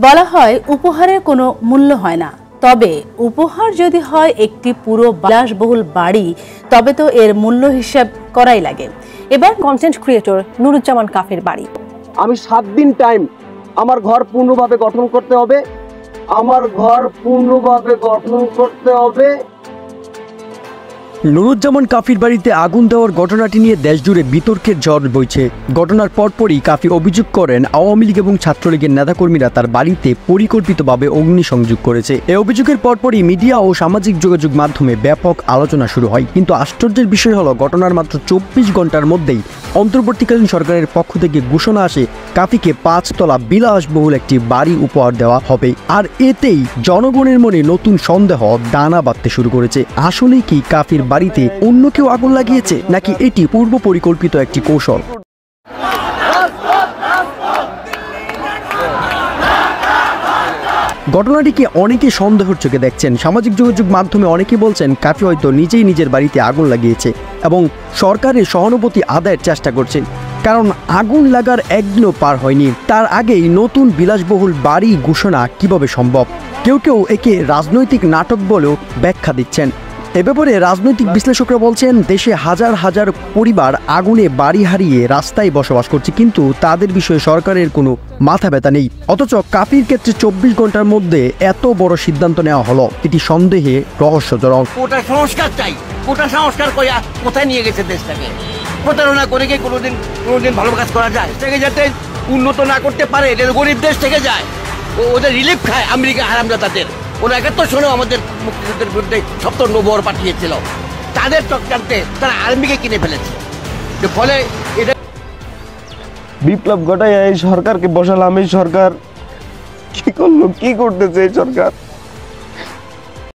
বলা হয় উপহারের কোনো মূল্য হয় না, তবে উপহার যদি হয় একটি পুরো বিলাসবহুল বাড়ি তবে তো এর মূল্য হিসাব করাই লাগে। এবার কন্টেন্ট ক্রিয়েটর নুরুজ্জামান কাফির বাড়ি। আমি 7 দিন টাইম আমার ঘর পূর্ণভাবে গঠন করতে হবে, নুরুজ্জামান কাফির বাড়িতে আগুন দেওয়ার ঘটনাটি নিয়ে দেশজুড়ে বিতর্কের ঝড় বইছে। ঘটনার পরপরই কাফি অভিযোগ করেন আওয়ামী লীগ এবং ছাত্রলীগের নেতাকর্মীরা তার বাড়িতে পরিকল্পিতভাবে অগ্নিসংযোগ করেছে। এই অভিযোগের পরপরই মিডিয়া ও সামাজিক যোগাযোগ মাধ্যমে ব্যাপক আলোচনা শুরু হয়। কিন্তু আশ্চর্যের বিষয় হলো ঘটনার মাত্র 24 ঘন্টার মধ্যেই অন্তর্বর্তীকালীন সরকারের পক্ষ থেকে ঘোষণা আসে কাফিকে 5 তলা বিলাসবহুল একটি বাড়ি উপহার দেওয়া হবে। আর এতেই জনগণের মনে নতুন সন্দেহ দানা বাঁধতে শুরু করেছে। আসলেই কি কাফির বাড়িতে অন্য কেউ আগুন লাগিয়েছে, নাকি এটি পূর্ব পরিকল্পিত একটি কৌশল? ঘটনাটিকে অনেকে সন্দেহের চোখে দেখছেন। সামাজিক যোগাযোগ মাধ্যমে অনেকে বলছেন কাফি হয়তো নিজেই নিজের বাড়িতে আগুন লাগিয়েছে এবং সরকারের সহানুভূতি আদায়ের চেষ্টা করছেন, কারণ আগুন লাগার একদিনও পার হয়নি, তার আগেই নতুন বিলাসবহুল বাড়ি ঘোষণা কিভাবে সম্ভব? কেউ কেউ একে রাজনৈতিক নাটক বলেও ব্যাখ্যা দিচ্ছেন। এ ব্যাপারে রাজনৈতিক বিশ্লেষকরা বলছেন দেশে হাজার হাজার পরিবার আগুনে বাড়ি হারিয়ে রাস্তায় বসবাস করছে, কিন্তু তাদের বিষয়ে সরকারের কোনো মাথা ব্যথা নেই। অথচ কাফির ক্ষেত্রে 24 ঘন্টার মধ্যে এত বড় সিদ্ধান্ত নেওয়া হলো, এটি সন্দেহে রহস্যজনক। কোটা সংস্কার চাই, কোটা সংস্কার করে কোথায় নিয়ে গেছে দেশটাকে? প্রতারণা করে কি কোনোদিন ভালো কাজ করা যায়? থেকে যাতে উন্নত না করতে পারে, গরিব দেশ থেকে যায়, ওদের রিলিফ খায় আমেরিকা হারামজাদাদের। ওরা 71 সনেও আমাদের মুক্তিযুদ্ধের বিরুদ্ধে 70 নৌবহর পাঠিয়েছিল, তাদের চক্রান্তে তারা আর্মিকে কিনে ফেলেছে। ফলে এটা বিপ্লব ঘটায় এই সরকারকে বসালাম। এই সরকার কি করলো, কি করতেছে এই সরকার?